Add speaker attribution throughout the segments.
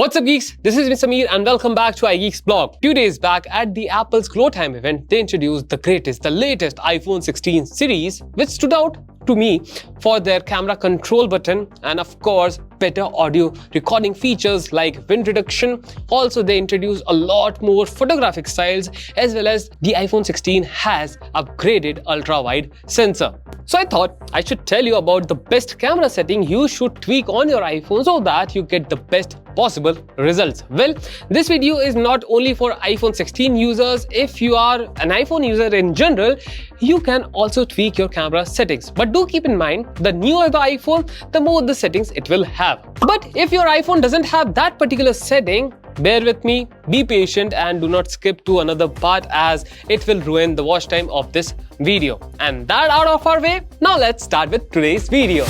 Speaker 1: What's up geeks, this is Mr. Samir and welcome back to iGeeksblog. 2 days back at the Apple's Glow Time event, they introduced the latest iPhone 16 series, which stood out to me for their camera control button and of course better audio recording features like wind reduction. Also they introduced a lot more photographic styles, as well as the iPhone 16 has upgraded ultra-wide sensor. So I thought I should tell you about the best camera setting you should tweak on your iPhone so that you get the best possible results. Well, this video is not only for iPhone 16 users. If you are an iPhone user in general, you can also tweak your camera settings. But do keep in mind, the newer the iPhone, the more the settings it will have. But if your iPhone doesn't have that particular setting, bear with me, be patient and do not skip to another part as it will ruin the watch time of this video. And that out of our way, now let's start with today's video.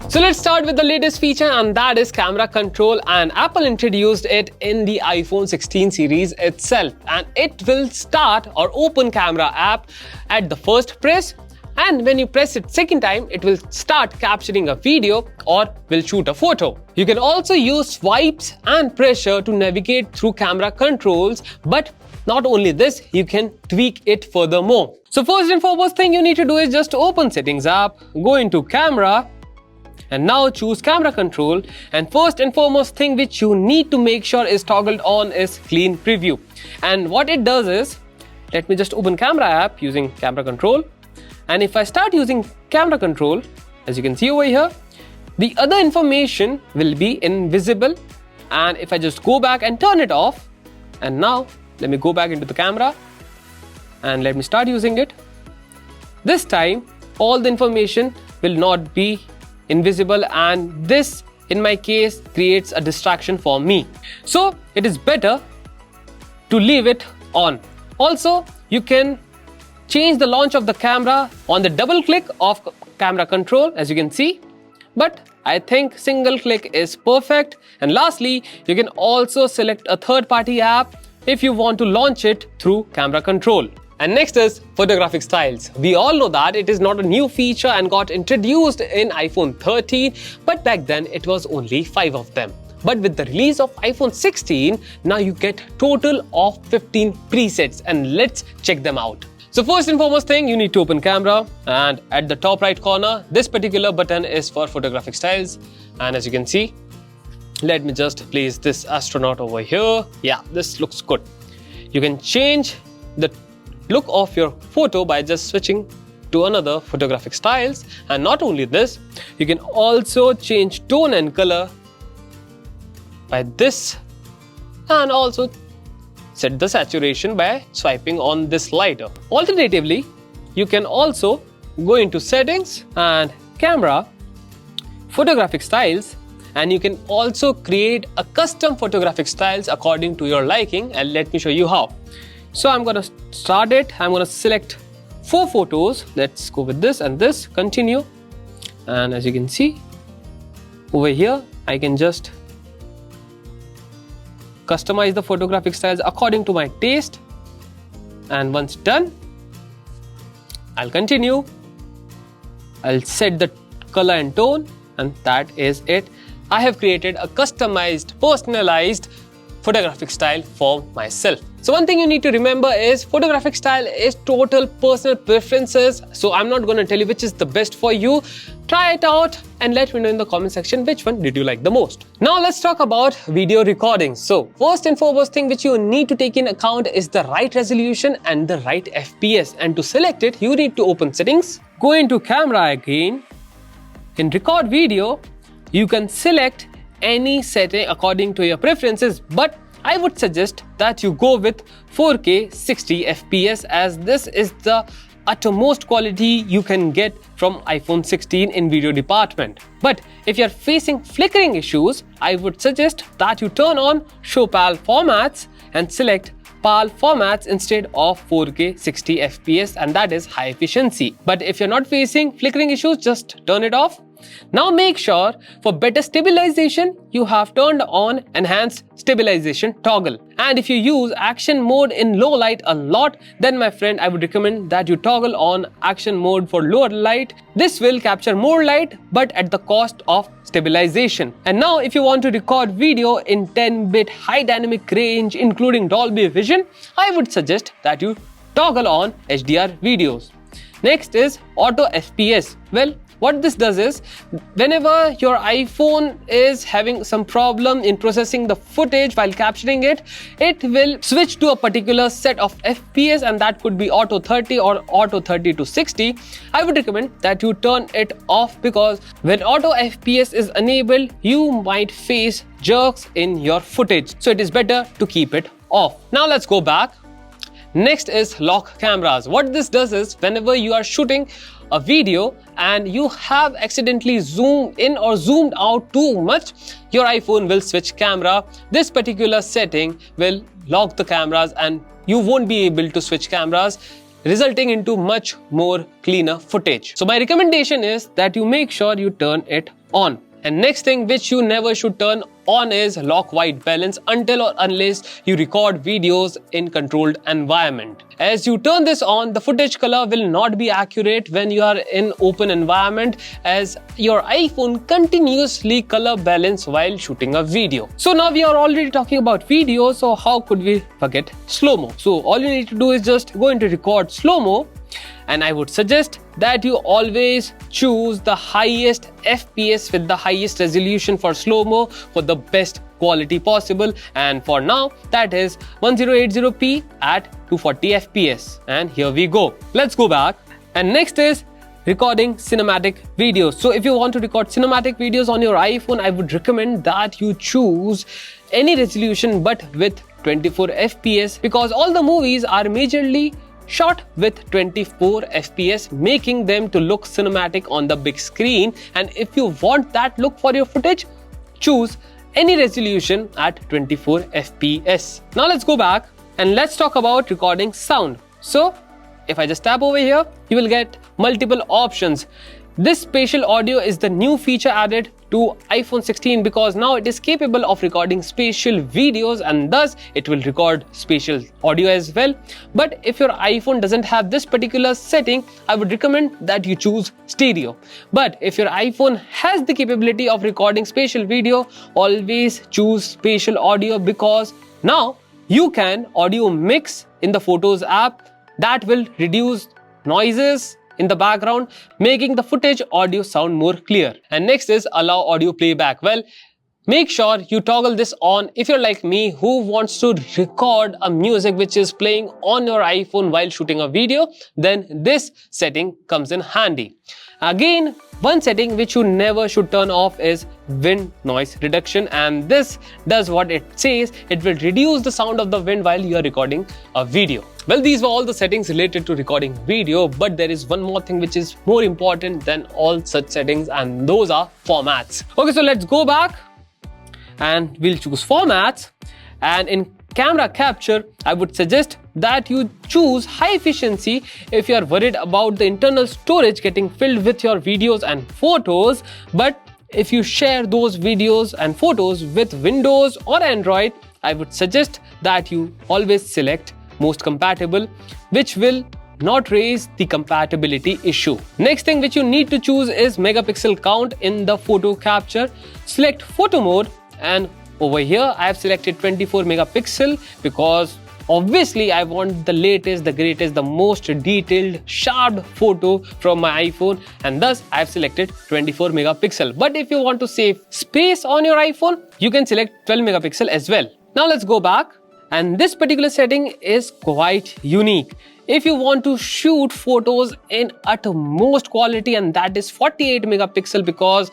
Speaker 1: So let's start with the latest feature, and that is camera control, and Apple introduced it in the iPhone 16 series itself, and it will start or open camera app at the first press, and when you press it second time, it will start capturing a video or will shoot a photo. You can also use swipes and pressure to navigate through camera controls, but not only this, you can tweak it furthermore. So first and foremost thing you need to do is just open settings app, go into camera, and now choose camera control, and first and foremost thing which you need to make sure is toggled on is clean preview. And what it does is, let me just open camera app using camera control, and if I start using camera control, as you can see over here, the other information will be invisible. And if I just go back and turn it off, and now let me go back into the camera and let me start using it, this time all the information will not be invisible, and this in my case creates a distraction for me. So it is better to leave it on. Also, you can change the launch of the camera on the double click of camera control, as you can see, but I think single click is perfect. And lastly, you can also select a third-party app if you want to launch it through camera control. And next is Photographic Styles. We all know that it is not a new feature and got introduced in iPhone 13, but back then it was only 5 of them. But with the release of iPhone 16, now you get total of 15 presets, and let's check them out. So first and foremost thing, you need to open camera, and at the top right corner, this particular button is for Photographic Styles. And as you can see, let me just place this astronaut over here. Yeah, this looks good. You can change the look of your photo by just switching to another Photographic Styles. And not only this, you can also change tone and color by this, and also set the saturation by swiping on this slider. Alternatively, you can also go into settings and camera, Photographic Styles, and you can also create a custom Photographic Styles according to your liking, and let me show you how. So I'm going to start it. I'm going to select 4 photos. Let's go with this and this, continue. And as you can see over here, I can just customize the Photographic Styles according to my taste. And once done, I'll continue. I'll set the color and tone, and that is it. I have created a customized, personalized photographic style for myself. So one thing you need to remember is photographic style is total personal preferences. So I'm not going to tell you which is the best for you. Try it out and let me know in the comment section which one did you like the most. Now let's talk about video recording. So first and foremost thing which you need to take in account is the right resolution and the right FPS. And to select it, you need to open settings, go into camera again. In record video, you can select any setting according to your preferences, but I would suggest that you go with 4K 60 FPS, as this is the uttermost quality you can get from iPhone 16 in video department. But if you're facing flickering issues, I would suggest that you turn on Show PAL formats and select PAL formats instead of 4K 60 FPS, and that is high efficiency. But if you're not facing flickering issues, just turn it off Now make sure for better stabilization, you have turned on enhanced stabilization toggle. And if you use action mode in low light a lot, then my friend, I would recommend that you toggle on action mode for lower light. This will capture more light, but at the cost of stabilization. And now if you want to record video in 10-bit high dynamic range, including Dolby Vision, I would suggest that you toggle on HDR videos. Next is auto FPS. Well, what this does is, whenever your iPhone is having some problem in processing the footage while capturing it, it will switch to a particular set of FPS, and that could be auto 30 or auto 30 to 60. I would recommend that you turn it off, because when auto FPS is enabled, you might face jerks in your footage. So it is better to keep it off. Now let's go back. Next is lock cameras. What this does is, whenever you are shooting a video and you have accidentally zoomed in or zoomed out too much, your iPhone will switch camera. This particular setting will lock the cameras and you won't be able to switch cameras, resulting into much more cleaner footage. So my recommendation is that you make sure you turn it on. And next thing which you never should turn on is lock white balance until or unless you record videos in controlled environment. As you turn this on, the footage color will not be accurate when you are in open environment, as your iPhone continuously color balance while shooting a video. So now we are already talking about video, so how could we forget slow-mo? So all you need to do is just go into record slow-mo, and I would suggest that you always choose the highest FPS with the highest resolution for slow-mo for the best quality possible, and for now that is 1080p at 240 FPS. And here we go. Let's go back. And next is recording cinematic videos. So if you want to record cinematic videos on your iPhone, I would recommend that you choose any resolution but with 24 FPS, because all the movies are majorly shot with 24 FPS, making them to look cinematic on the big screen. And if you want that look for your footage, choose any resolution at 24 FPS. Now let's go back and let's talk about recording sound. So if I just tap over here, you will get multiple options. This spatial audio is the new feature added to iPhone 16, because now it is capable of recording spatial videos, and thus it will record spatial audio as well. But if your iPhone doesn't have this particular setting, I would recommend that you choose stereo. But if your iPhone has the capability of recording spatial video, always choose spatial audio, because now you can audio mix in the Photos app. That will reduce noises in the background, making the footage audio sound more clear. And next is allow audio playback. Well, make sure you toggle this on if you're like me, who wants to record a music which is playing on your iPhone while shooting a video. Then this setting comes in handy. Again, one setting which you never should turn off is wind noise reduction, and this does what it says. It will reduce the sound of the wind while you are recording a video. Well, these were all the settings related to recording video, but there is one more thing which is more important than all such settings, and those are formats. Okay, so let's go back and we'll choose formats. And in camera capture, I would suggest that you choose high efficiency if you are worried about the internal storage getting filled with your videos and photos. But if you share those videos and photos with Windows or Android, I would suggest that you always select most compatible, which will not raise the compatibility issue. Next thing which you need to choose is megapixel count in the photo capture. Select photo mode, and over here I have selected 24 megapixel because obviously I want the latest, the greatest, the most detailed, sharp photo from my iPhone, and thus I have selected 24 megapixel. But if you want to save space on your iPhone, you can select 12 megapixel as well. Now let's go back, and this particular setting is quite unique. If you want to shoot photos in utmost quality, and that is 48 megapixel, because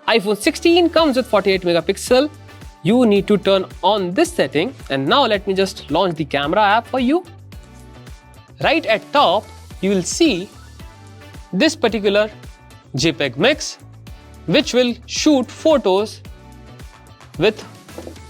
Speaker 1: iPhone 16 comes with 48 megapixel, you need to turn on this setting. And now let me just launch the camera app for you. Right at top, you will see this particular JPEG mix, which will shoot photos with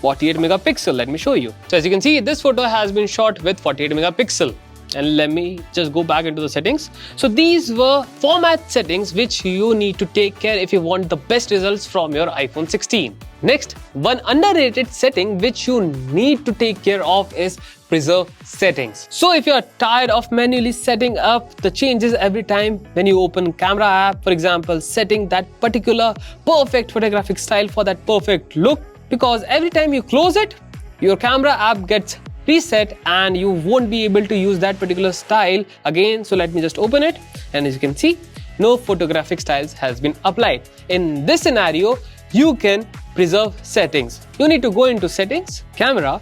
Speaker 1: 48 megapixel. Let me show you. So as you can see, this photo has been shot with 48 megapixel. and let me just go back into the settings. So these were format settings which you need to take care if you want the best results from your iPhone 16. Next, one underrated setting which you need to take care of is preserve settings. So if you are tired of manually setting up the changes every time when you open camera app, for example, setting that particular perfect photographic style for that perfect look, because every time you close it, your camera app gets reset and you won't be able to use that particular style again. So let me just open it, and as you can see, no photographic styles has been applied. In this scenario, you can preserve settings. You need to go into settings, camera,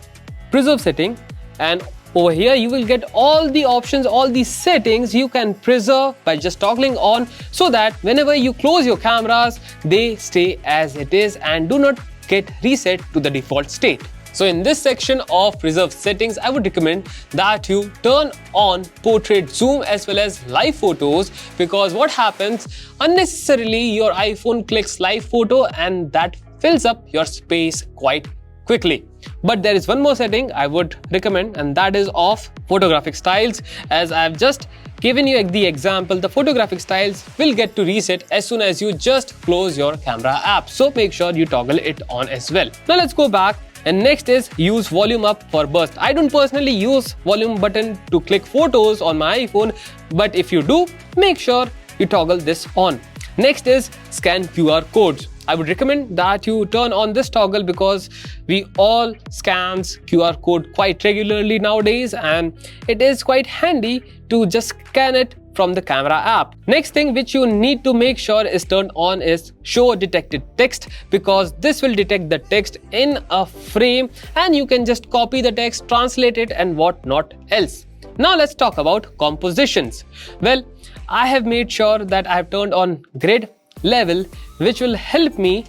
Speaker 1: preserve setting, and over here you will get all the options, all the settings you can preserve by just toggling on, so that whenever you close your cameras, they stay as it is and do not get reset to the default state. So in this section of preserve settings, I would recommend that you turn on portrait zoom as well as live photos, because what happens, unnecessarily your iPhone clicks live photo and that fills up your space quite quickly. But there is one more setting I would recommend, and that is of photographic styles. As I've just given you the example, the photographic styles will get to reset as soon as you just close your camera app. So make sure you toggle it on as well. Now let's go back. And next is use volume up for burst. I don't personally use volume button to click photos on my iPhone, but if you do, make sure you toggle this on. Next is scan QR codes. I would recommend that you turn on this toggle because we all scans QR code quite regularly nowadays, and it is quite handy to just scan it from the camera app. Next thing which you need to make sure is turned on is show detected text, because this will detect the text in a frame and you can just copy the text, translate it and what not else. Now let's talk about compositions. Well, I have made sure that I have turned on grid level, which will help me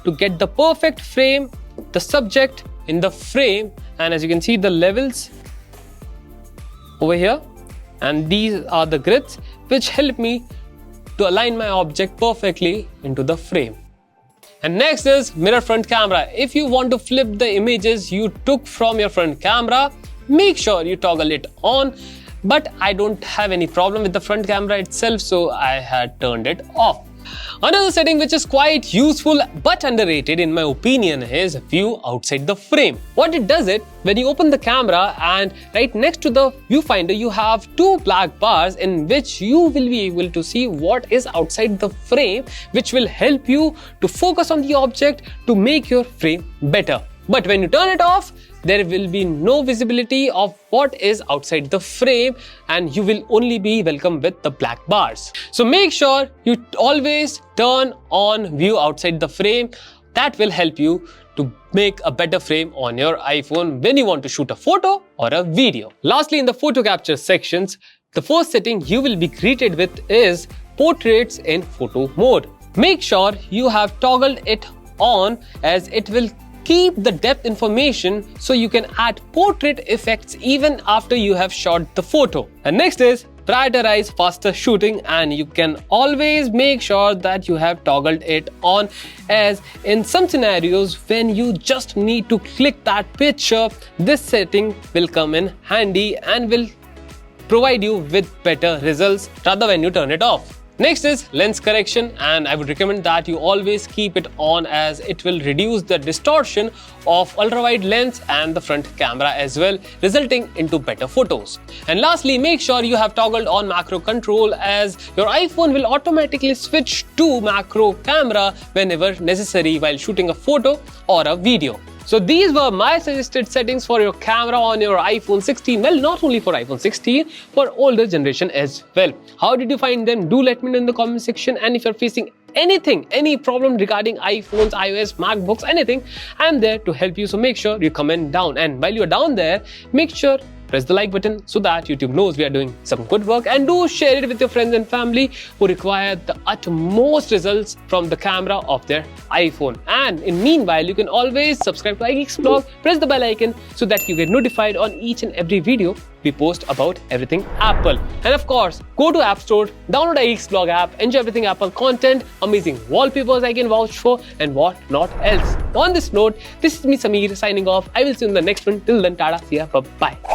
Speaker 1: to get the perfect frame, the subject in the frame, and as you can see the levels over here, and these are the grids which help me to align my object perfectly into the frame. And next is mirror front camera. If you want to flip the images you took from your front camera, make sure you toggle it on. But I don't have any problem with the front camera itself, so I had turned it off. Another setting which is quite useful but underrated in my opinion is view outside the frame. What it does it, when you open the camera and right next to the viewfinder you have two black bars in which you will be able to see what is outside the frame, which will help you to focus on the object to make your frame better. But when you turn it off, there will be no visibility of what is outside the frame and you will only be welcome with the black bars. So make sure you always turn on view outside the frame. That will help you to make a better frame on your iPhone when you want to shoot a photo or a video. Lastly, in the photo capture sections, the first setting you will be greeted with is portraits in photo mode. Make sure you have toggled it on, as it will keep the depth information so you can add portrait effects even after you have shot the photo. And next is prioritize faster shooting, and you can always make sure that you have toggled it on, as in some scenarios when you just need to click that picture, this setting will come in handy and will provide you with better results rather when you turn it off. Next is lens correction, and I would recommend that you always keep it on, as it will reduce the distortion of ultra-wide lens and the front camera as well, resulting into better photos. And lastly, make sure you have toggled on macro control, as your iPhone will automatically switch to macro camera whenever necessary while shooting a photo or a video. So these were my suggested settings for your camera on your iPhone 16. Well, not only for iPhone 16, for older generation as well. How did you find them? Do let me know in the comment section. And if you're facing anything, any problem regarding iPhones, iOS, MacBooks, anything, I'm there to help you. So make sure you comment down. And while you're down there, make sure press the like button so that YouTube knows we are doing some good work, and do share it with your friends and family who require the utmost results from the camera of their iPhone. And in meanwhile, you can always subscribe to iGeeksblog, press the bell icon so that you get notified on each and every video we post about everything Apple. And of course, go to App Store, download iGeeksblog app, enjoy everything Apple content, amazing wallpapers I can vouch for, and what not else. On this note, this is me Sameer signing off. I will see you in the next one. Till then, tada, see ya, bye-bye.